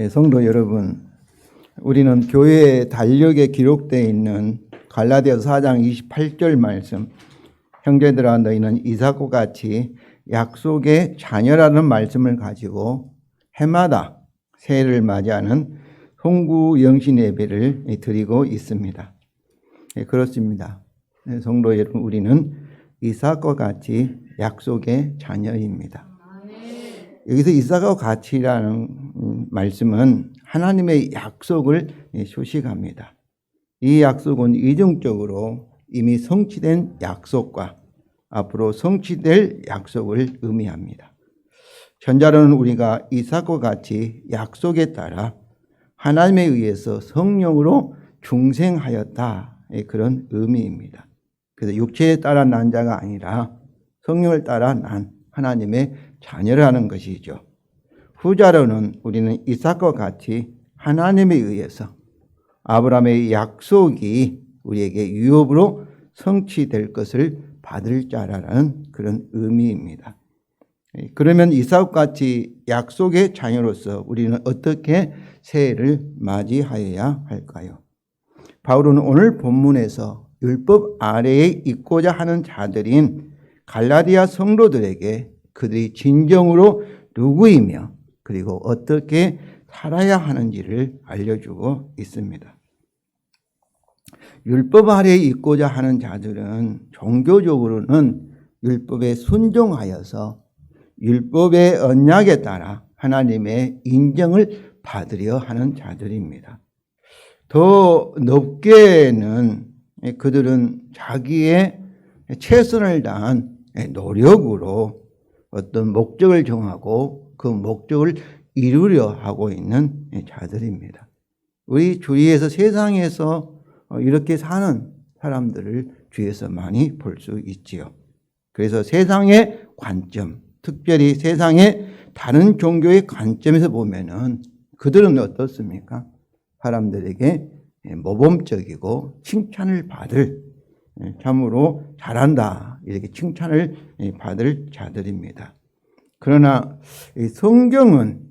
성도 여러분, 우리는 교회의 달력에 기록되어 있는 갈라디아서 4장 28절 말씀, 형제들아 너희는 이삭과 같이 약속의 자녀라는 말씀을 가지고 해마다 새해를 맞이하는 송구영신 예배를 드리고 있습니다. 그렇습니다. 성도 여러분, 우리는 이삭과 같이 약속의 자녀입니다. 여기서 이삭과 같이라는 말씀은 하나님의 약속을 소식합니다. 이 약속은 이중적으로 이미 성취된 약속과 앞으로 성취될 약속을 의미합니다. 전자로는 우리가 이삭과 같이 약속에 따라 하나님에 의해서 성령으로 중생하였다, 그런 의미입니다. 그래서 육체에 따라 난 자가 아니라 성령을 따라 난 하나님의 자녀라는 것이죠. 후자로는 우리는 이삭과 같이 하나님에 의해서 아브라함의 약속이 우리에게 유업으로 성취될 것을 받을 자라는 그런 의미입니다. 그러면 이삭과 같이 약속의 자녀로서 우리는 어떻게 새해를 맞이하여야 할까요? 바울은 오늘 본문에서 율법 아래에 있고자 하는 자들인 갈라디아 성도들에게 그들이 진정으로 누구이며 그리고 어떻게 살아야 하는지를 알려주고 있습니다. 율법 아래에 있고자 하는 자들은 종교적으로는 율법에 순종하여서 율법의 언약에 따라 하나님의 인정을 받으려 하는 자들입니다. 더 높게는 그들은 자기의 최선을 다한 노력으로 어떤 목적을 정하고 그 목적을 이루려 하고 있는 자들입니다. 우리 주위에서 세상에서 이렇게 사는 사람들을 주위에서 많이 볼 수 있지요. 그래서 세상의 관점, 특별히 세상의 다른 종교의 관점에서 보면은 그들은 어떻습니까? 사람들에게 모범적이고 칭찬을 받을, 참으로 잘한다 이렇게 칭찬을 받을 자들입니다. 그러나 성경은,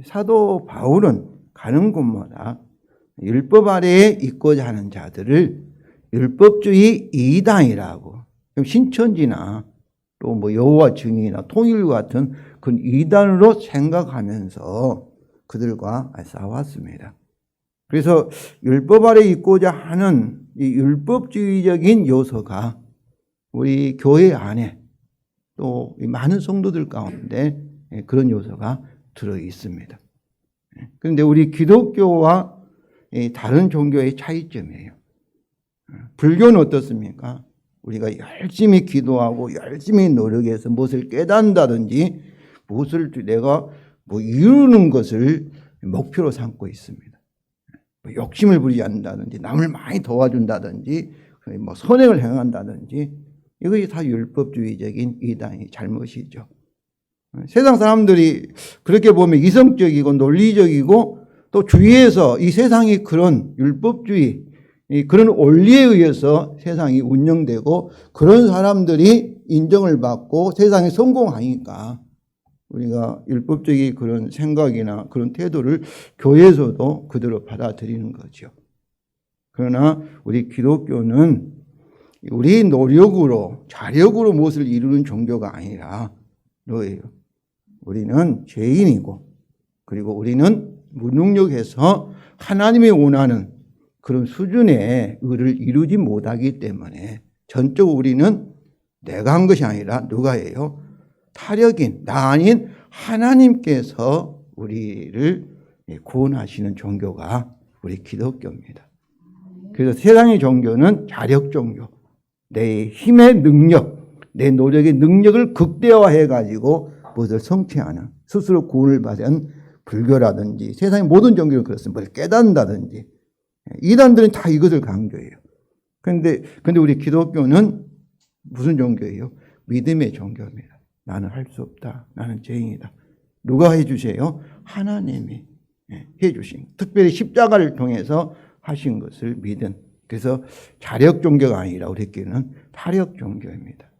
사도 바울은 가는 곳마다 율법 아래에 있고자 하는 자들을 율법주의 이단이라고, 신천지나 또 뭐 여호와 증인이나 통일교 같은 그 이단으로 생각하면서 그들과 싸웠습니다. 그래서 율법 아래에 있고자 하는 이 율법주의적인 요소가 우리 교회 안에 또 많은 성도들 가운데 그런 요소가 들어 있습니다. 그런데 우리 기독교와 다른 종교의 차이점이에요. 불교는 어떻습니까? 우리가 열심히 기도하고 열심히 노력해서 무엇을 깨닫는다든지 무엇을 내가 이루는 것을 목표로 삼고 있습니다. 욕심을 부리지 않는다든지 남을 많이 도와준다든지 선행을 행한다든지 이것이 다 율법주의적인 이단의 잘못이죠. 세상 사람들이 그렇게 보면 이성적이고 논리적이고 또 주위에서 이 세상이 그런 율법주의, 그런 원리에 의해서 세상이 운영되고 그런 사람들이 인정을 받고 세상에 성공하니까 우리가 율법적인 그런 생각이나 그런 태도를 교회에서도 그대로 받아들이는 거죠. 그러나 우리 기독교는 우리 노력으로, 자력으로 무엇을 이루는 종교가 아니라 너예요. 우리는 죄인이고, 그리고 우리는 무능력해서 하나님이 원하는 그런 수준의 의를 이루지 못하기 때문에 전적으로 우리는 내가 한 것이 아니라 누가 해요? 타력인, 나 아닌 하나님께서 우리를 구원하시는 종교가 우리 기독교입니다. 그래서 세상의 종교는 자력 종교, 내 힘의 능력, 내 노력의 능력을 극대화해가지고 무엇을 성취하는, 스스로 구원을 받은 불교라든지 세상의 모든 종교는 그렇습니다. 뭘 깨닫는다든지 이단들은 다 이것을 강조해요. 그런데 우리 기독교는 무슨 종교예요? 믿음의 종교입니다. 나는 할 수 없다. 나는 죄인이다. 누가 해주세요? 하나님이 해주신, 특별히 십자가를 통해서 하신 것을 믿은, 그래서 자력 종교가 아니라 우리끼리는 타력 종교입니다.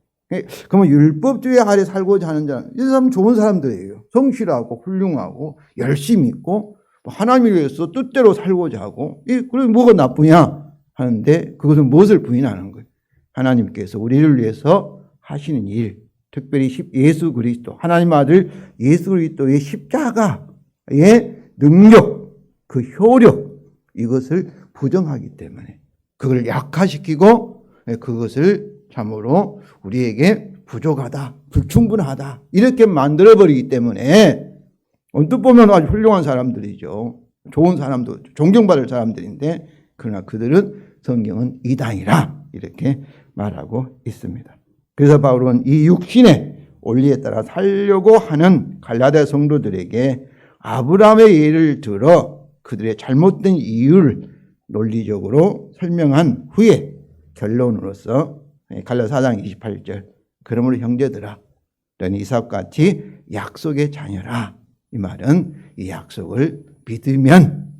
그러면 율법주의 아래 살고자 하는 자는 이 사람은 좋은 사람들이에요. 성실하고 훌륭하고 열심히 있고 하나님을 위해서 뜻대로 살고자 하고 그럼 뭐가 나쁘냐 하는데 그것은 무엇을 부인하는 거예요. 하나님께서 우리를 위해서 하시는 일, 특별히 예수 그리스도 하나님 아들 예수 그리스도의 십자가의 능력, 그 효력 이것을 부정하기 때문에 그걸 약화시키고 그것을 참으로 우리에게 부족하다, 불충분하다 이렇게 만들어버리기 때문에 언뜻 보면 아주 훌륭한 사람들이죠. 좋은 사람도 존경받을 사람들인데 그러나 그들은 성경은 이단이라 이렇게 말하고 있습니다. 그래서 바울은 이 육신의 원리에 따라 살려고 하는 갈라디아 성도들에게 아브라함의 예를 들어 그들의 잘못된 이유를 논리적으로 설명한 후에 결론으로서 갈라디아 4장 28절 그러므로 형제들아 너는 이삭같이 약속의 자녀라. 이 말은 이 약속을 믿으면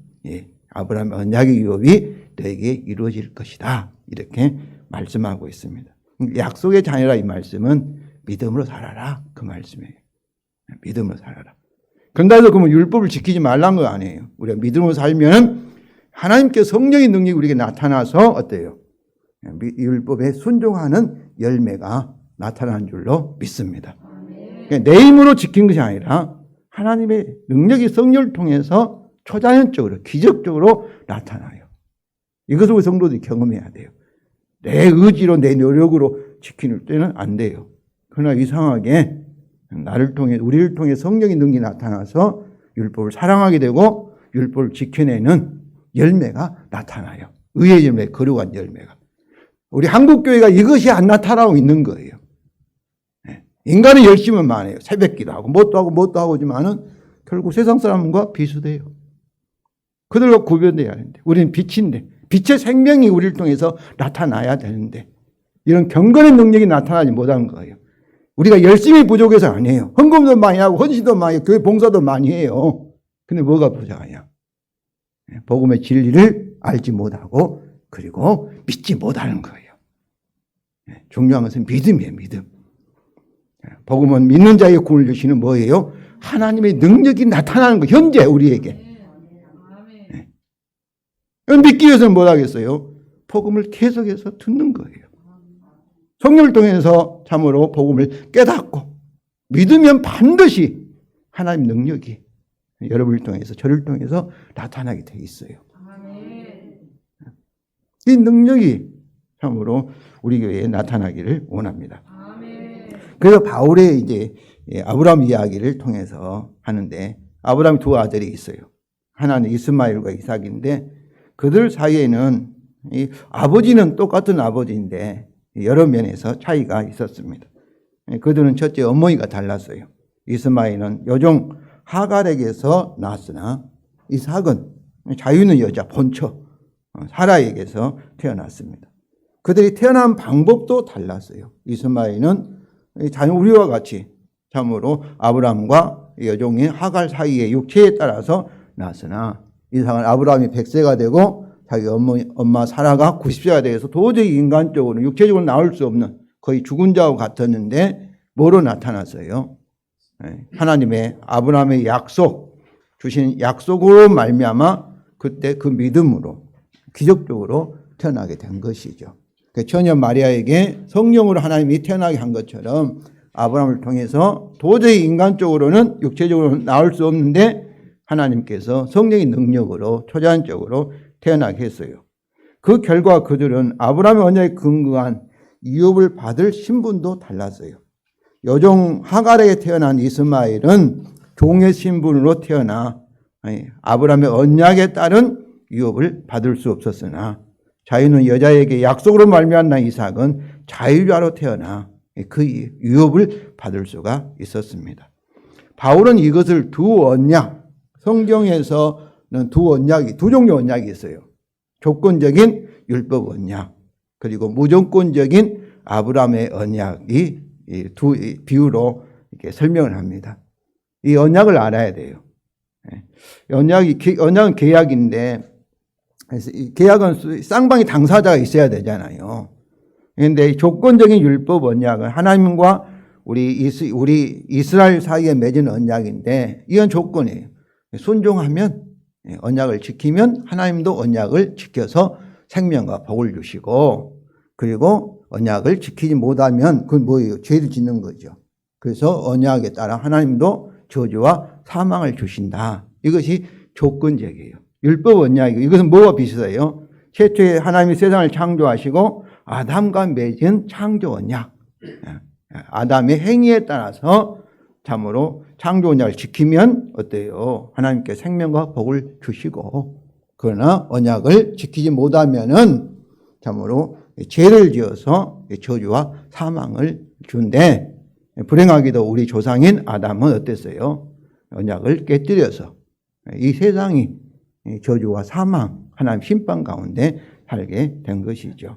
아브라함의 언약의 유업이 너에게 이루어질 것이다. 이렇게 말씀하고 있습니다. 약속의 자녀라 이 말씀은 믿음으로 살아라 그 말씀이에요. 믿음으로 살아라. 그런다 해서 그러면 율법을 지키지 말라는 거 아니에요. 우리가 믿음으로 살면 하나님께 성령의 능력이 우리에게 나타나서 어때요? 율법에 순종하는 열매가 나타나는 줄로 믿습니다. 그러니까 내 힘으로 지킨 것이 아니라 하나님의 능력이 성령을 통해서 초자연적으로 기적적으로 나타나요. 이것을 우리 성도들이 경험해야 돼요. 내 의지로 내 노력으로 지키는 때는 안 돼요. 그러나 이상하게 나를 통해 우리를 통해 성령의 능력이 나타나서 율법을 사랑하게 되고 율법을 지켜내는 열매가 나타나요. 의의 열매, 거룩한 열매가. 우리 한국교회가 이것이 안 나타나고 있는 거예요. 인간은 열심은 많아요. 새벽기도 하고 뭣도 하고지만은 결국 세상 사람과 비슷해요. 그들과 구별돼야 하는데 우리는 빛인데 빛의 생명이 우리를 통해서 나타나야 되는데 이런 경건의 능력이 나타나지 못한 거예요. 우리가 열심히 부족해서 아니에요. 헌금도 많이 하고 헌신도 많이 하고 교회 봉사도 많이 해요. 근데 뭐가 부족하냐? 복음의 진리를 알지 못하고 그리고 믿지 못하는 거예요. 중요한 것은 믿음이에요. 믿음. 복음은 믿는 자에게 구원을 주시는 뭐예요? 하나님의 능력이 나타나는 거 현재 우리에게. 믿기 위해서는 뭘 하겠어요? 복음을 계속해서 듣는 거예요. 성령을 통해서 참으로 복음을 깨닫고 믿으면 반드시 하나님 능력이 여러분을 통해서 저를 통해서 나타나게 돼 있어요. 이 능력이 참으로 우리 교회에 나타나기를 원합니다. 그래서 바울의 이제 아브라함 이야기를 통해서 하는데 아브라함이 두 아들이 있어요. 하나는 이스마엘과 이삭인데 그들 사이에는 이 아버지는 똑같은 아버지인데 여러 면에서 차이가 있었습니다. 그들은 첫째 어머니가 달랐어요. 이스마엘은 여종 하갈에게서 낳았으나 이삭은 자유 있는 여자 본처 사라에게서 태어났습니다. 그들이 태어난 방법도 달랐어요. 이스마엘은 우리와 같이 참으로 아브라함과 여종인 하갈 사이의 육체에 따라서 낳았으나 이삭은 아브라함이 100세가 되고 자기 엄마 사라가 90세가 돼서 도저히 인간적으로 육체적으로 나올 수 없는 거의 죽은 자와 같았는데 뭐로 나타났어요? 하나님의 아브라함의 약속 주신 약속으로 말미암아 그때 그 믿음으로 기적적으로 태어나게 된 것이죠. 처녀 마리아에게 성령으로 하나님이 태어나게 한 것처럼 아브라함을 통해서 도저히 인간적으로는 육체적으로는 나올 수 없는데 하나님께서 성령의 능력으로 초자연적으로 태어나게 했어요. 그 결과 그들은 아브라함의 언약에 근거한 유업을 받을 신분도 달랐어요. 여종 하갈에게 태어난 이스마엘은 종의 신분으로 태어나 아브라함의 언약에 따른 유업을 받을 수 없었으나 자유는 여자에게 약속으로 말미암아 이삭은 자유자로 태어나 그 유업을 받을 수가 있었습니다. 바울은 이것을 두 언약, 성경에서는 두 종류 언약이 있어요. 조건적인 율법 언약, 그리고 무조건적인 아브라함의 언약이 두 비유로 이렇게 설명을 합니다. 이 언약을 알아야 돼요. 언약은 계약인데, 계약은 쌍방이 당사자가 있어야 되잖아요. 그런데 조건적인 율법 언약은 하나님과 우리 이스라엘 사이에 맺은 언약인데 이건 조건이에요. 순종하면 언약을 지키면 하나님도 언약을 지켜서 생명과 복을 주시고 그리고 언약을 지키지 못하면 그건 뭐예요? 죄를 짓는 거죠. 그래서 언약에 따라 하나님도 저주와 사망을 주신다. 이것이 조건적이에요. 율법 언약이고 이것은 뭐와 비슷해요? 최초에 하나님이 세상을 창조하시고 아담과 맺은 창조 언약. 아담의 행위에 따라서 참으로 창조 언약을 지키면 어때요? 하나님께 생명과 복을 주시고 그러나 언약을 지키지 못하면은 참으로 죄를 지어서 저주와 사망을 준대. 불행하게도 우리 조상인 아담은 어땠어요? 언약을 깨뜨려서 이 세상이 저주와 사망, 하나님 심판 가운데 살게 된 것이죠.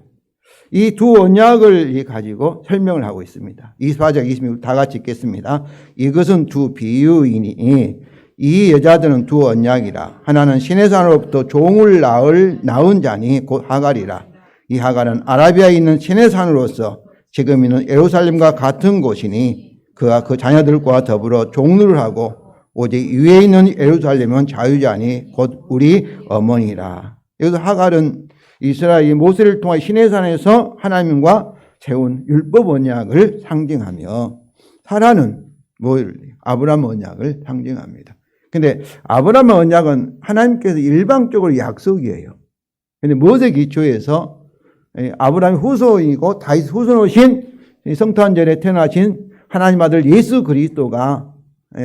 이 두 언약을 가지고 설명을 하고 있습니다. 24장 26 다 같이 읽겠습니다. 이것은 두 비유이니 이 여자들은 두 언약이라. 하나는 신의 산으로부터 종을 낳은 자니 곧 하갈이라. 이 하갈은 아라비아에 있는 신의 산으로서 지금 있는 예루살렘과 같은 곳이니 그가 그 자녀들과 더불어 종로를 하고 오직 위에 있는 예루살렘은 자유자니 곧 우리 어머니라. 여기서 하갈은 이스라엘이 모세를 통해 시내산에서 하나님과 세운 율법 언약을 상징하며 사라는 아브라함 언약을 상징합니다. 근데 아브라함 언약은 하나님께서 일방적으로 약속이에요. 근데 모세 기초에서 아브라함의 후손이고 다윗 후손이신 성탄절에 태어나신 하나님 아들 예수 그리스도가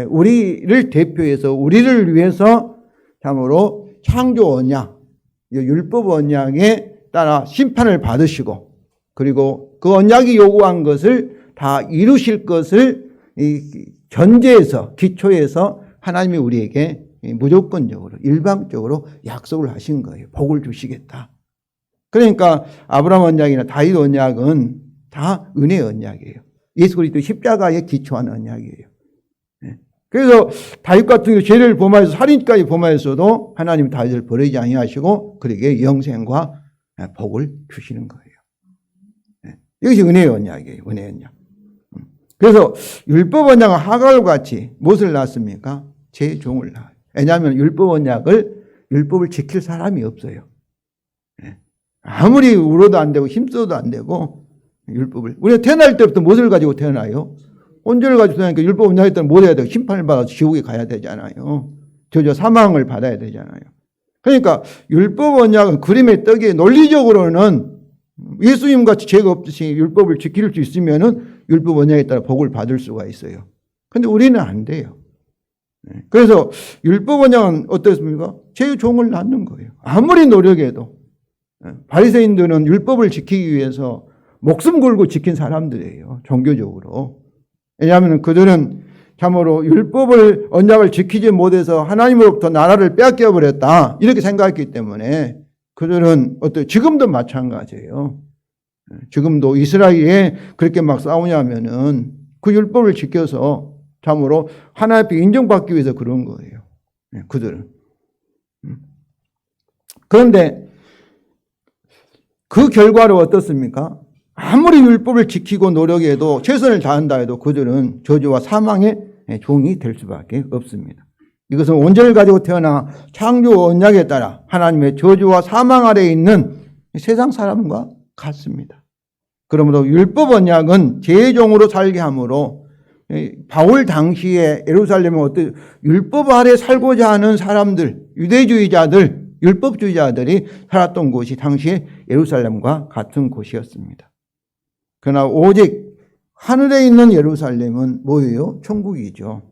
우리를 대표해서 우리를 위해서 참으로 창조 언약, 율법 언약에 따라 심판을 받으시고 그리고 그 언약이 요구한 것을 다 이루실 것을 전제에서 기초에서 하나님이 우리에게 무조건적으로 일방적으로 약속을 하신 거예요. 복을 주시겠다. 그러니까 아브라함 언약이나 다윗 언약은 다 은혜의 언약이에요. 예수 그리스도 십자가에 기초한 언약이에요. 그래서 다윗 같은 경우 죄를 범하여서 살인까지 범하였어도 하나님 다윗을 버리지 아니하시고 그에게 영생과 복을 주시는 거예요. 이것이 은혜의 언약이에요. 은혜의 언약. 그래서 율법 언약은 하갈과 같이 무엇을 낳습니까? 제 종을 낳아요. 왜냐하면 율법을 지킬 사람이 없어요. 아무리 울어도 안 되고 힘써도 안 되고 율법을 우리가 태어날 때부터 무엇을 가지고 태어나요? 온전을 가지고 태어나니까 율법 언약에 따라 뭘 해야 돼요? 심판을 받아서 지옥에 가야 되잖아요. 저저 사망을 받아야 되잖아요. 그러니까 율법 언약은 그림의 떡이에요. 논리적으로는 예수님 같이 죄가 없듯이 율법을 지킬 수 있으면은 율법 언약에 따라 복을 받을 수가 있어요. 근데 우리는 안 돼요. 그래서 율법 언약은 어떻습니까? 제 종을 낳는 거예요. 아무리 노력해도. 바리새인들은 율법을 지키기 위해서 목숨 걸고 지킨 사람들이에요. 종교적으로. 왜냐하면 그들은 참으로 율법을 언약을 지키지 못해서 하나님으로부터 나라를 빼앗겨 버렸다. 이렇게 생각했기 때문에 그들은 지금도 마찬가지예요. 지금도 이스라엘에 그렇게 막 싸우냐면은 그 율법을 지켜서 참으로 하나님 앞에 인정받기 위해서 그런 거예요. 그들은. 그런데 그 결과로 어떻습니까? 아무리 율법을 지키고 노력해도 최선을 다한다 해도 그들은 저주와 사망의 종이 될 수밖에 없습니다. 이것은 온전을 가지고 태어나 창조 언약에 따라 하나님의 저주와 사망 아래에 있는 세상 사람과 같습니다. 그러므로 율법 언약은 제종으로 살게 하므로 바울 당시에 예루살렘에 율법 아래 살고자 하는 사람들, 유대주의자들, 율법주의자들이 살았던 곳이 당시에 예루살렘과 같은 곳이었습니다. 그러나 오직 하늘에 있는 예루살렘은 뭐예요? 천국이죠.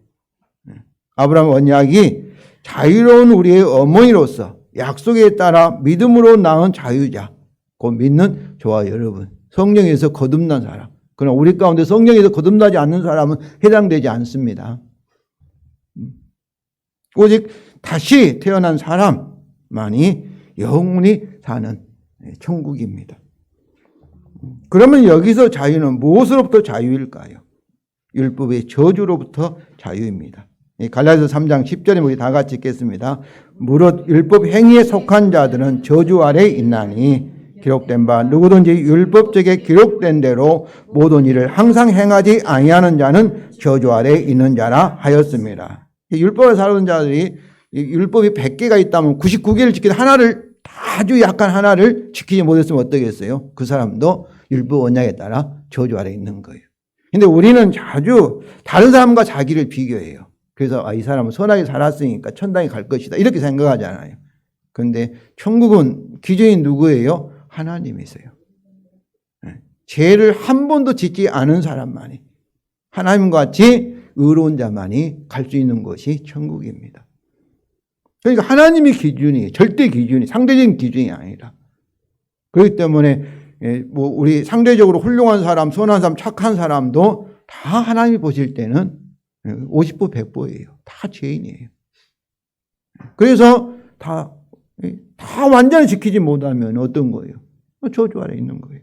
아브라함 언약이 자유로운 우리의 어머니로서 약속에 따라 믿음으로 낳은 자유자, 곧 믿는 저와 여러분, 성령에서 거듭난 사람. 그러나 우리 가운데 성령에서 거듭나지 않는 사람은 해당되지 않습니다. 오직 다시 태어난 사람만이 영원히 사는 천국입니다. 그러면 여기서 자유는 무엇으로부터 자유일까요? 율법의 저주로부터 자유입니다. 갈라디아서 3장 10절에 우리 다 같이 읽겠습니다. 무릇 율법 행위에 속한 자들은 저주 아래 있나니 기록된 바 누구든지 율법적에 기록된 대로 모든 일을 항상 행하지 아니하는 자는 저주 아래 있는 자라 하였습니다. 율법을 살던 자들이 율법이 100개가 있다면 99개를 지키다 하나를 아주 약간 하나를 지키지 못했으면 어떠겠어요? 그 사람도 율법 언약에 따라 저주 아래 있는 거예요. 근데 우리는 자주 다른 사람과 자기를 비교해요. 그래서 이 사람은 선하게 살았으니까 천당에 갈 것이다 이렇게 생각하잖아요. 그런데 천국은 기준이 누구예요? 하나님이세요. 죄를 한 번도 짓지 않은 사람만이, 하나님과 같이 의로운 자만이 갈 수 있는 것이 천국입니다. 그러니까 하나님의 기준이 절대 기준이 상대적인 기준이 아니라, 그렇기 때문에 뭐 우리 상대적으로 훌륭한 사람, 선한 사람, 착한 사람도 다 하나님이 보실 때는 50보 100보예요. 다 죄인이에요. 그래서 다 완전히 지키지 못하면 어떤 거예요? 저주 아래 있는 거예요.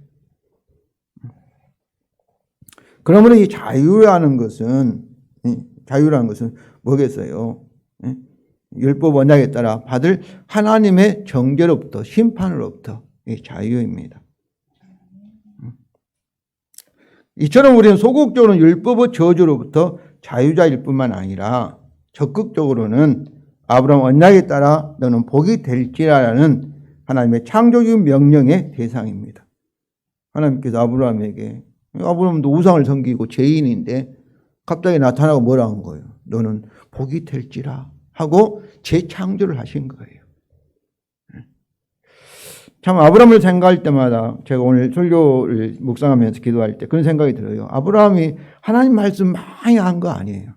그러면 이 자유라는 것은 뭐겠어요? 율법 언약에 따라 받을 하나님의 정죄로부터, 심판으로부터 자유입니다. 이처럼 우리는 소극적으로는 율법의 저주로부터 자유자일 뿐만 아니라 적극적으로는 아브라함 언약에 따라 너는 복이 될지라는 하나님의 창조적 명령의 대상입니다. 하나님께서 아브라함도 우상을 섬기고 죄인인데 갑자기 나타나고 뭐라 한 거예요? 너는 복이 될지라 하고 재창조를 하신 거예요. 참 아브라함을 생각할 때마다 제가 오늘 설교를 묵상하면서 기도할 때 그런 생각이 들어요. 아브라함이 하나님 말씀 많이 한 거 아니에요.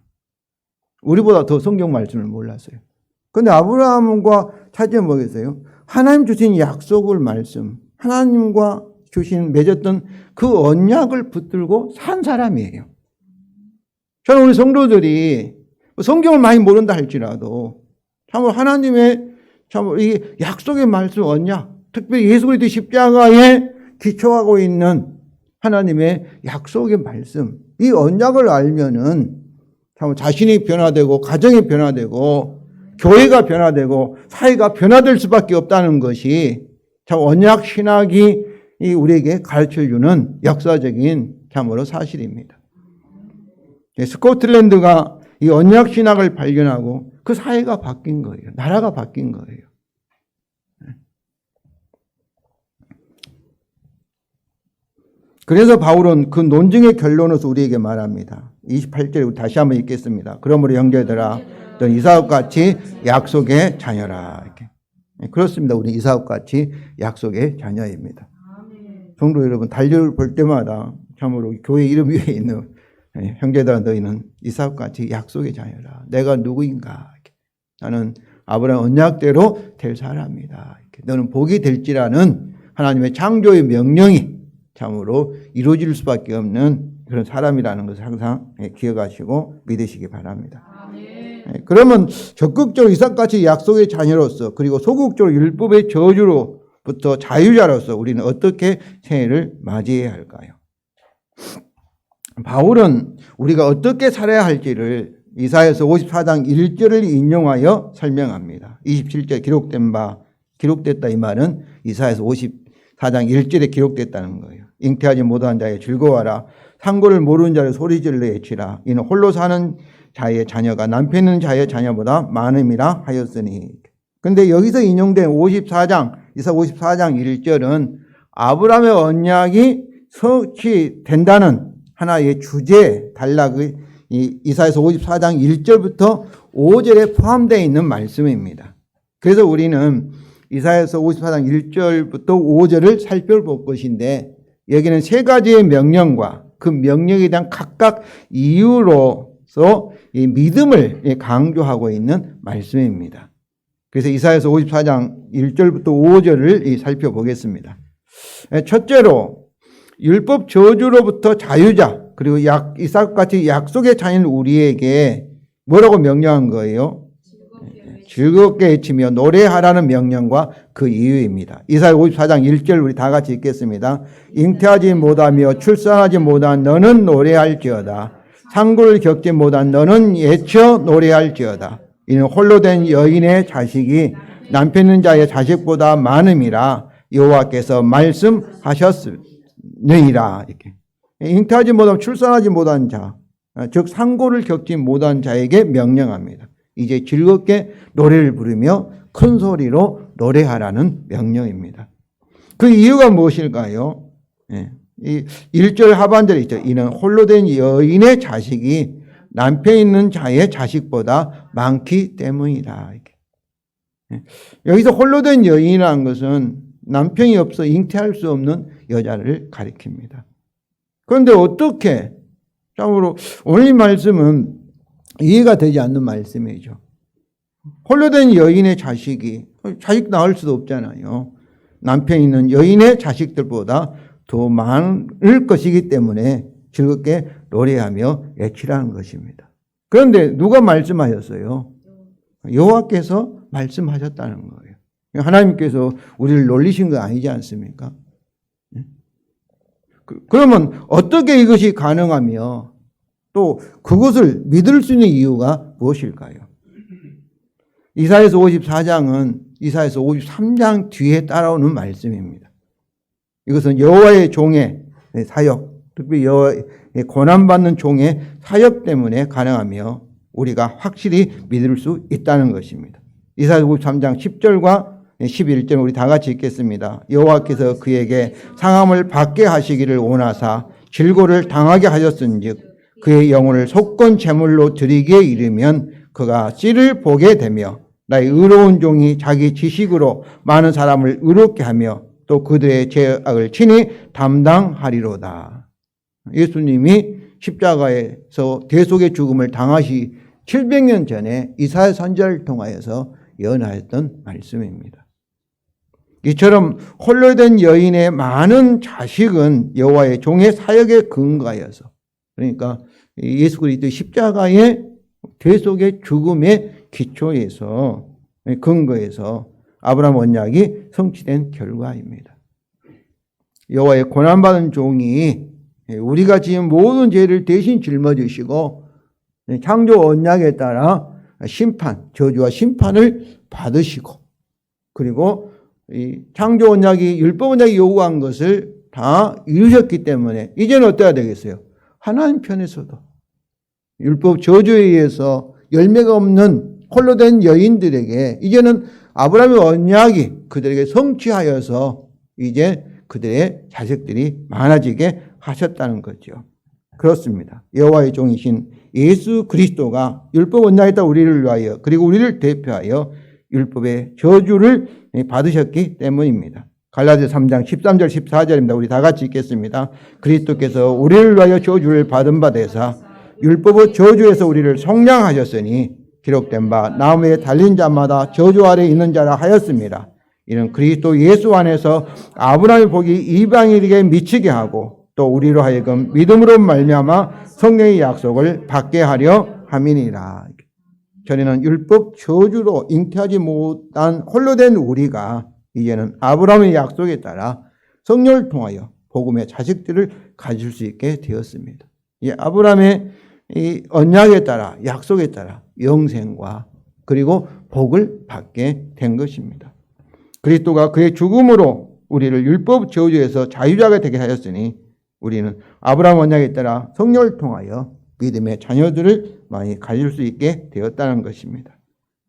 우리보다 더 성경 말씀을 몰랐어요. 그런데 아브라함과 차이점이 뭐겠어요? 하나님 주신 약속을 하나님과 맺었던 그 언약을 붙들고 산 사람이에요. 저는 우리 성도들이 성경을 많이 모른다 할지라도 참 하나님의 이 약속의 말씀 언약, 특별히 예수 그리스도의 십자가에 기초하고 있는 하나님의 약속의 말씀, 이 언약을 알면은 참 자신이 변화되고 가정이 변화되고 교회가 변화되고 사회가 변화될 수밖에 없다는 것이 참 언약 신학이 우리에게 가르쳐주는 역사적인 참으로 사실입니다. 스코틀랜드가 이 언약 신학을 발견하고 그 사회가 바뀐 거예요. 나라가 바뀐 거예요. 그래서 바울은 그 논증의 결론으로서 우리에게 말합니다. 28절에 다시 한번 읽겠습니다. 그러므로 형제들아, 너는 이삭같이 약속의 자녀라. 이렇게. 그렇습니다. 우리 이삭같이 약속의 자녀입니다. 성도 여러분, 달력을 볼 때마다 참으로 교회 이름 위에 있는 형제들아, 너희는 이삭같이 약속의 자녀라. 내가 누구인가? 이렇게. 나는 아브라함 언약대로 될 사람이다. 이렇게. 너는 복이 될지라는 하나님의 창조의 명령이 참으로 이루어질 수밖에 없는 그런 사람이라는 것을 항상 기억하시고 믿으시기 바랍니다. 그러면 적극적으로 이삭같이 약속의 자녀로서, 그리고 소극적으로 율법의 저주로부터 자유자로서 우리는 어떻게 새해를 맞이해야 할까요? 바울은 우리가 어떻게 살아야 할지를 이사야서 54장 1절을 인용하여 설명합니다. 27절 기록됐다 이 말은 이사야서 54장 1절에 기록됐다는 거예요. 잉태하지 못한 자의 즐거워하라. 상고를 모르는 자를 소리질러 외치라. 이는 홀로 사는 자의 자녀가 남편 있는 자의 자녀보다 많음이라 하였으니. 그런데 여기서 인용된 54장 1절은 아브라함의 언약이 성취된다는 하나의 주제 단락의 이사야서 54장 1절부터 5절에 포함되어 있는 말씀입니다. 그래서 우리는 이사야서 54장 1절부터 5절을 살펴볼 것인데, 여기는 세 가지의 명령과 그 명령에 대한 각각 이유로서 이 믿음을 강조하고 있는 말씀입니다. 그래서 이사야서 54장 1절부터 5절을 살펴보겠습니다. 첫째로 율법 저주로부터 자유자, 그리고 이삭같이 약속의 자녀인 우리에게 뭐라고 명령한 거예요? 즐겁게 외치며 노래하라는 명령과 그 이유입니다. 이사야 54장 1절 우리 다 같이 읽겠습니다. 잉태하지 못하며 출산하지 못한 너는 노래할지어다. 상고를 겪지 못한 너는 외쳐 노래할지어다. 이는 홀로 된 여인의 자식이 남편 있는 자의 자식보다 많음이라. 여호와께서 말씀하셨느니라. 이렇게 잉태하지 못하고 출산하지 못한 자, 즉 상고를 겪지 못한 자에게 명령합니다. 이제 즐겁게 노래를 부르며 큰 소리로 노래하라는 명령입니다. 그 이유가 무엇일까요? 이 1절 하반절에 있죠. 이는 홀로 된 여인의 자식이 남편 있는 자의 자식보다 많기 때문이다. 여기서 홀로 된 여인이라는 것은 남편이 없어 잉태할 수 없는 여자를 가리킵니다. 그런데 어떻게, 참으로 오늘 이 말씀은 이해가 되지 않는 말씀이죠. 홀로 된 여인의 자식이 자식 낳을 수도 없잖아요. 남편 있는 여인의 자식들보다 더 많을 것이기 때문에 즐겁게 노래하며 외치라는 것입니다. 그런데 누가 말씀하셨어요? 여호와께서 말씀하셨다는 거예요. 하나님께서 우리를 놀리신 거 아니지 않습니까? 그러면 어떻게 이것이 가능하며 또 그것을 믿을 수 있는 이유가 무엇일까요? 이사야서 54장은 이사야서 53장 뒤에 따라오는 말씀입니다. 이것은 여호와의 종의 사역, 특별히 여호와의 고난받는 종의 사역 때문에 가능하며 우리가 확실히 믿을 수 있다는 것입니다. 이사야서 53장 10절과 11절 우리 다 같이 읽겠습니다. 여호와께서 그에게 상함을 받게 하시기를 원하사 질고를 당하게 하셨은즉 그의 영혼을 속건 제물로 드리기에 이르면 그가 씨를 보게 되며 나의 의로운 종이 자기 지식으로 많은 사람을 의롭게 하며 또 그들의 죄악을 친히 담당하리로다. 예수님이 십자가에서 대속의 죽음을 당하시 700년 전에 이사야 선지자를 통하여서 예언하였던 말씀입니다. 이처럼 홀로 된 여인의 많은 자식은 여호와의 종의 사역에 근거하여서, 그러니까 예수 그리스도의 십자가의 대속의 죽음의 기초에서 근거해서 아브라함 언약이 성취된 결과입니다. 여호와의 고난받은 종이 우리가 지은 모든 죄를 대신 짊어지시고 창조 언약에 따라 심판, 저주와 심판을 받으시고, 그리고 이 창조 언약이 율법 언약이 요구한 것을 다 이루셨기 때문에 이제는 어때야 되겠어요? 하나님 편에서도 율법 저주에 의해서 열매가 없는 홀로 된 여인들에게 이제는 아브라함의 언약이 그들에게 성취하여서 이제 그들의 자식들이 많아지게 하셨다는 거죠. 그렇습니다. 여호와의 종이신 예수 그리스도가 율법 언약에 따라 우리를 위하여 그리고 우리를 대표하여 율법의 저주를 받으셨기 때문입니다. 갈라디아서 3장 13절 14절입니다. 우리 다 같이 읽겠습니다. 그리스도께서 우리를 위하여 저주를 받은 바 되사 율법의 저주에서 우리를 속량하셨으니 기록된 바 나무에 달린 자마다 저주 아래 있는 자라 하였습니다. 이는 그리스도 예수 안에서 아브라함의 복이 이방인에게 미치게 하고 또 우리로 하여금 믿음으로 말미암아 성령의 약속을 받게 하려 함이니라. 전에는 율법 저주로 잉태하지 못한 홀로 된 우리가 이제는 아브라함의 약속에 따라 성령을 통하여 복음의 자식들을 가질 수 있게 되었습니다. 이 아브라함의 이 언약에 따라 약속에 따라 영생과 그리고 복을 받게 된 것입니다. 그리스도가 그의 죽음으로 우리를 율법 저주에서 자유자가 되게 하였으니 우리는 아브라함 언약에 따라 성령을 통하여 믿음의 자녀들을 많이 가질 수 있게 되었다는 것입니다.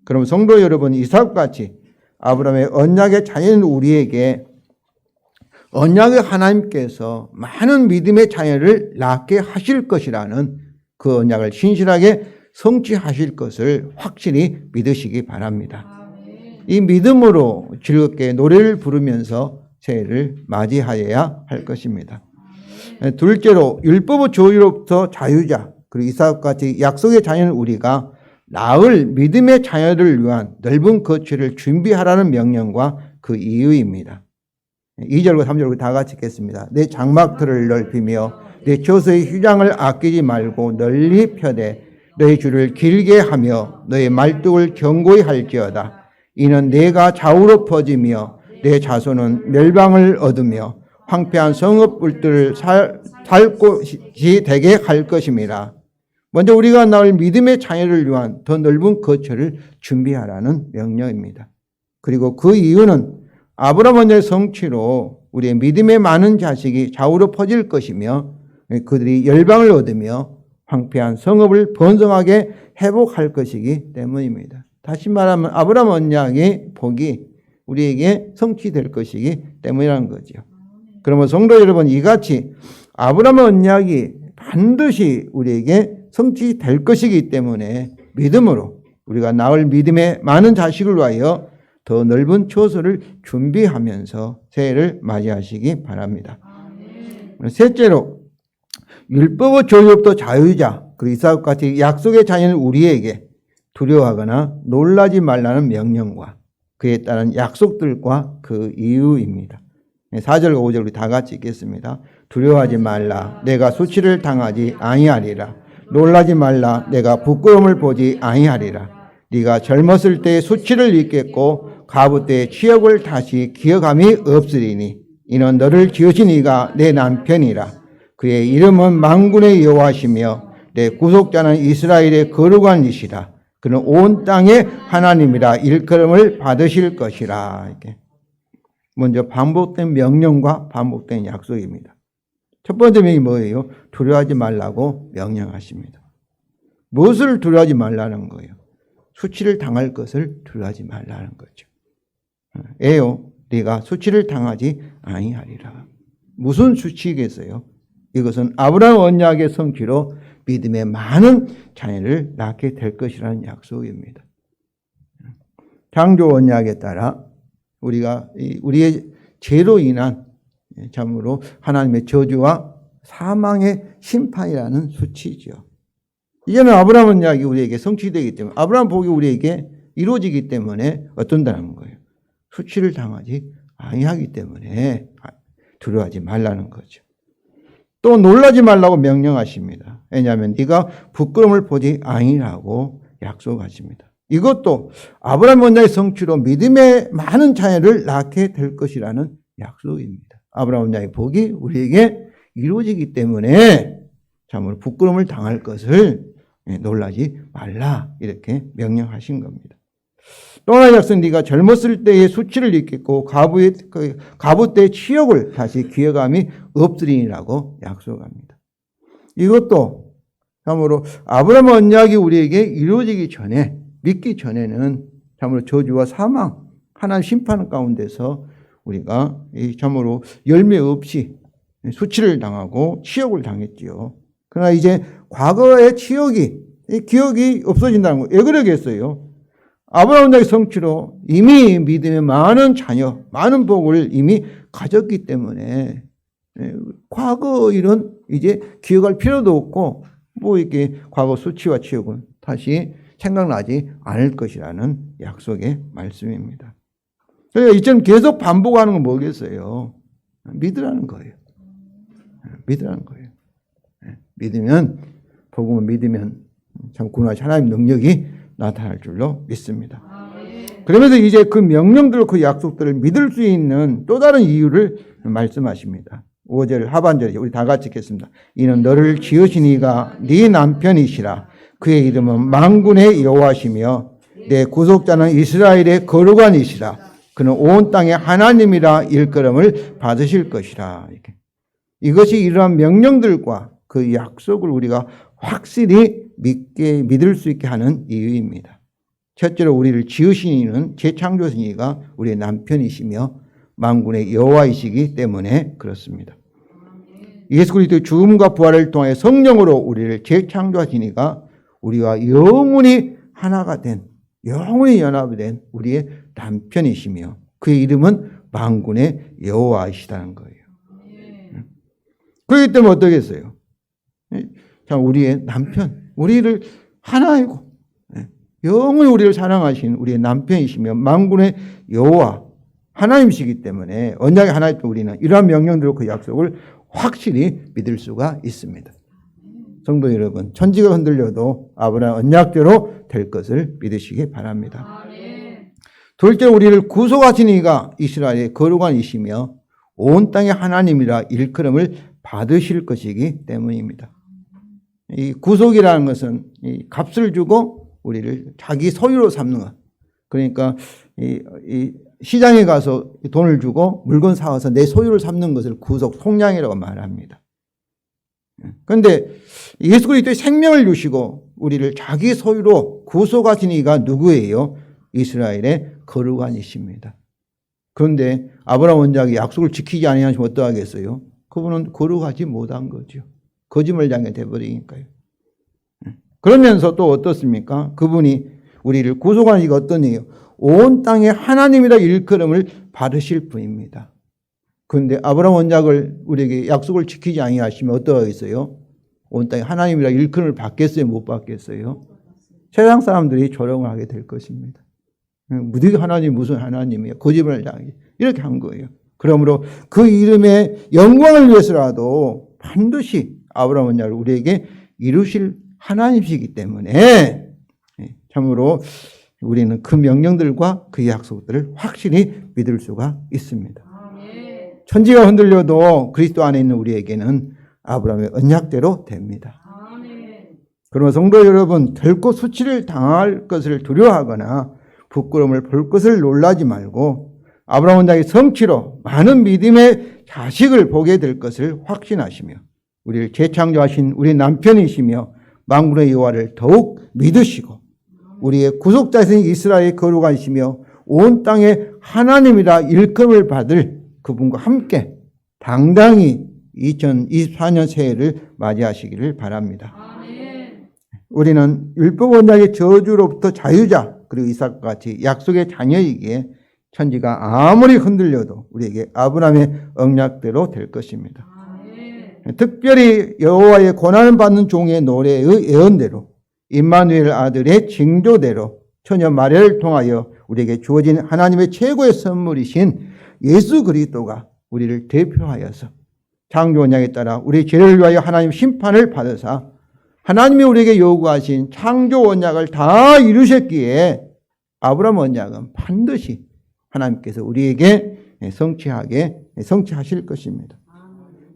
그럼 성도 여러분, 이삭같이 아브라함의 언약의 자녀인 우리에게 언약의 하나님께서 많은 믿음의 자녀를 낳게 하실 것이라는 그 언약을 신실하게 성취하실 것을 확실히 믿으시기 바랍니다. 이 믿음으로 즐겁게 노래를 부르면서 새해를 맞이하여야 할 것입니다. 둘째로 율법의 저주로부터 자유자, 그리고 이삭같이 약속의 자녀는 우리가 낳을 믿음의 자녀들을 위한 넓은 거처를 준비하라는 명령과 그 이유입니다. 2절과 3절 다 같이 읽겠습니다. 내 장막들을 넓히며 내 처소의 휴장을 아끼지 말고 널리 펴되 너의 줄을 길게 하며 너의 말뚝을 견고히 할지어다. 이는 내가 좌우로 퍼지며 내 자손은 멸망을 얻으며 황폐한 성읍불들을 살 곳이 되게 할 것입니다. 먼저 우리가 낳을 믿음의 자녀를 위한 더 넓은 거처를 준비하라는 명령입니다. 그리고 그 이유는 아브라함 언약의 성취로 우리의 믿음의 많은 자식이 좌우로 퍼질 것이며 그들이 열방을 얻으며 황폐한 성읍을 번성하게 회복할 것이기 때문입니다. 다시 말하면 아브라함 언약의 복이 우리에게 성취될 것이기 때문이라는 거죠. 그러면 성도 여러분, 이같이 아브라함 언약이 반드시 우리에게 성취될 것이기 때문에 믿음으로 우리가 낳을 믿음의 많은 자식을 위하여 더 넓은 처소를 준비하면서 새해를 맞이하시기 바랍니다. 셋째로, 율법의 조유로부터 자유자, 그리고 이삭과 같이 약속의 자녀는 우리에게 두려워하거나 놀라지 말라는 명령과 그에 따른 약속들과 그 이유입니다. 4절과 5절 우리 다 같이 읽겠습니다. 두려워하지 말라, 내가 수치를 당하지 아니하리라. 놀라지 말라, 내가 부끄러움을 보지 아니하리라. 네가 젊었을 때의 수치를 잊겠고 가부 때의 치욕을 다시 기억함이 없으리니 이는 너를 지으신 이가 내 남편이라. 그의 이름은 만군의 여호와시며 내 구속자는 이스라엘의 거룩한 이시라. 그는 온 땅의 하나님이라 일컬음을 받으실 것이라. 이렇게 먼저 반복된 명령과 반복된 약속입니다. 첫 번째 명이 뭐예요? 두려워하지 말라고 명령하십니다. 무엇을 두려워하지 말라는 거예요? 수치를 당할 것을 두려워하지 말라는 거죠. 에요, 네가 수치를 당하지 아니하리라. 무슨 수치겠어요? 이것은 아브라함 언약의 성취로 믿음의 많은 자녀를 낳게 될 것이라는 약속입니다. 창조 언약에 따라 우리가 우리의 죄로 인한 참으로 하나님의 저주와 사망의 심판이라는 수치죠. 이제는 아브라함 언약이 우리에게 성취되기 때문에 아브라함 복이 우리에게 이루어지기 때문에 어떤다는 거예요? 수치를 당하지 아니하기 때문에 두려워하지 말라는 거죠. 또 놀라지 말라고 명령하십니다. 왜냐하면 네가 부끄러움을 보지 아니라고 약속하십니다. 이것도 아브라함 언약의 성취로 믿음의 많은 자녀를 낳게 될 것이라는 약속입니다. 아브라함 언약의 복이 우리에게 이루어지기 때문에 참으로 부끄러움을 당할 것을 놀라지 말라 이렇게 명령하신 겁니다. 또 하나의 약속은 네가 젊었을 때의 수치를 잊겠고 가부 때의 치욕을 다시 기억함이 없으리라고 약속합니다. 이것도 참으로 아브라함 언약이 우리에게 이루어지기 전에 믿기 전에는 참으로 저주와 사망, 하나님 심판 가운데서 우리가 참으로 열매 없이 수치를 당하고 치욕을 당했지요. 그러나 이제 과거의 치욕이 기억이 없어진다는 거예요. 왜 그러겠어요? 아브라함 언약의 성취로 이미 믿음의 많은 자녀, 많은 복을 이미 가졌기 때문에 과거 일은 이제 기억할 필요도 없고 뭐 이렇게 과거 수치와 치욕은 다시 생각나지 않을 것이라는 약속의 말씀입니다. 그러니까 이처럼 계속 반복하는 건 뭐겠어요? 믿으라는 거예요. 믿으라는 거예요. 믿으면, 복음을 믿으면 참 구원하신 하나님 능력이 나타날 줄로 믿습니다. 그러면서 이제 그 명령들, 그 약속들을 믿을 수 있는 또 다른 이유를 말씀하십니다. 5절 하반절에 우리 다 같이 읽겠습니다. 이는 너를 지으신 이가 네 남편이시라. 그의 이름은 만군의 여호와시며 내 구속자는 이스라엘의 거룩한 이시라. 그는 온 땅의 하나님이라 일컬음을 받으실 것이라. 이렇게. 이것이 이러한 명령들과 그 약속을 우리가 확실히 믿을 수 있게 하는 이유입니다. 첫째로 우리를 지으신 이는 재창조신 이가 우리의 남편이시며 만군의 여호와이시기 때문에 그렇습니다. 예수 그리스도의 죽음과 부활을 통해 성령으로 우리를 재창조하신 이가 우리와 영원히 하나가 된, 영원히 연합이 된 우리의 남편이시며 그의 이름은 만군의 여호와이시다는 거예요. 그렇기 때문에 어떠겠어요? 참 우리의 남편, 우리를 하나이고 영원히 우리를 사랑하신 우리의 남편이시며 만군의 여호와 하나님이시기 때문에 언약의 하나님 우리는 이러한 명령들과 그 약속을 확실히 믿을 수가 있습니다. 성도 여러분, 천지가 흔들려도 아브라함 언약대로 될 것을 믿으시기 바랍니다. 둘째로 우리를 구속하신 이가 이스라엘의 거룩한 이시며 온 땅의 하나님이라 일컬음을 받으실 것이기 때문입니다. 이 구속이라는 것은 이 값을 주고 우리를 자기 소유로 삼는 것. 그러니까 이 시장에 가서 돈을 주고 물건 사와서 내 소유를 삼는 것을 구속 속량이라고 말합니다. 그런데 예수 그리스도의 생명을 주시고 우리를 자기 소유로 구속하신 이가 누구예요? 이스라엘의 거룩한이십니다. 그런데 아브라함 원작이 약속을 지키지 아니하시면 어떠하겠어요? 그분은 거룩하지 못한 거죠. 거짓말장이 되어버리니까요. 그러면서 또 어떻습니까? 그분이 우리를 구속하는 이가 어떤 이에요? 온 땅에 하나님이라 일컬음을 받으실 분입니다. 그런데 아브라함 원작을 우리에게 약속을 지키지 아니하시면 어떠하겠어요? 온 땅에 하나님이라 일컬음을 받겠어요? 못 받겠어요? 세상 사람들이 조롱을 하게 될 것입니다. 무디 하나님 무슨 하나님이에요? 거짓말을 당하게 이렇게 한 거예요. 그러므로 그 이름의 영광을 위해서라도 반드시 아브라함 원작을 우리에게 이루실 하나님이시기 때문에 참으로 우리는 그 명령들과 그 약속들을 확실히 믿을 수가 있습니다. 천지가 흔들려도 그리스도 안에 있는 우리에게는 아브라함의 언약대로 됩니다. 그러면 성도 여러분, 결코 수치를 당할 것을 두려워하거나 부끄러움을 볼 것을 놀라지 말고 아브라함 원작의 성취로 많은 믿음의 자식을 보게 될 것을 확신하시며 우리를 재창조하신 우리 남편이시며 만군의 여호와를 더욱 믿으시고 우리의 구속자이신 이스라엘의 거룩하시며 온 땅에 하나님이라 일컬음을 받을 그분과 함께 당당히 2024년 새해를 맞이하시기를 바랍니다. 아멘. 우리는 율법 원작의 저주로부터 자유자 그리고 이삭과 같이 약속의 자녀이기에 천지가 아무리 흔들려도 우리에게 아브라함의 언약대로 될 것입니다. 아멘. 특별히 여호와의 고난을 받는 종의 노래의 예언대로 임마누엘 아들의 징조대로 처녀 마리아를 통하여 우리에게 주어진 하나님의 최고의 선물이신 예수 그리스도가 우리를 대표하여서 창조 언약에 따라 우리 죄를 위하여 하나님 심판을 받으사 하나님이 우리에게 요구하신 창조 언약을 다 이루셨기에 아브라함 언약은 반드시 하나님께서 우리에게 성취하실 것입니다.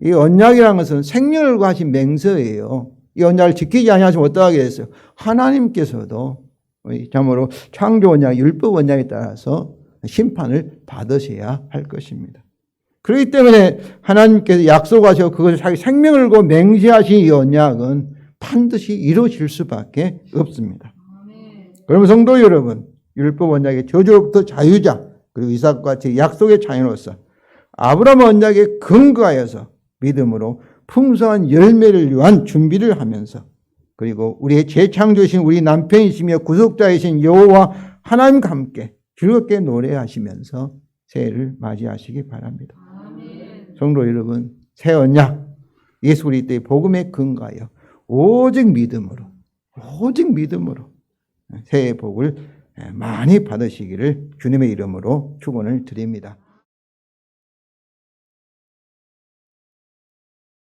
이 언약이라는 것은 생명을 구하신 맹세예요. 이 언약을 지키지 아니하시면 어떠하게 됐어요? 하나님께서도 참으로 창조 언약, 율법 언약에 따라서 심판을 받으셔야 할 것입니다. 그렇기 때문에 하나님께서 약속하셔서 그것을 자기 생명을 걸고 맹세하신 이 언약은 반드시 이루어질 수밖에 없습니다. 그러면 성도 여러분, 율법 언약의 저주로부터 자유자 그리고 이삭과 같이 약속의 자녀로서 아브라함 언약에 근거하여서 믿음으로 풍성한 열매를 위한 준비를 하면서 그리고 우리의 재창조이신 우리 남편이시며 구속자이신 여호와 하나님과 함께 즐겁게 노래하시면서 새해를 맞이하시기 바랍니다. 아멘. 성도 여러분, 새 언약 예수 그리스도의 복음에 근거하여 오직 믿음으로 새해 복을 많이 받으시기를 주님의 이름으로 축원을 드립니다.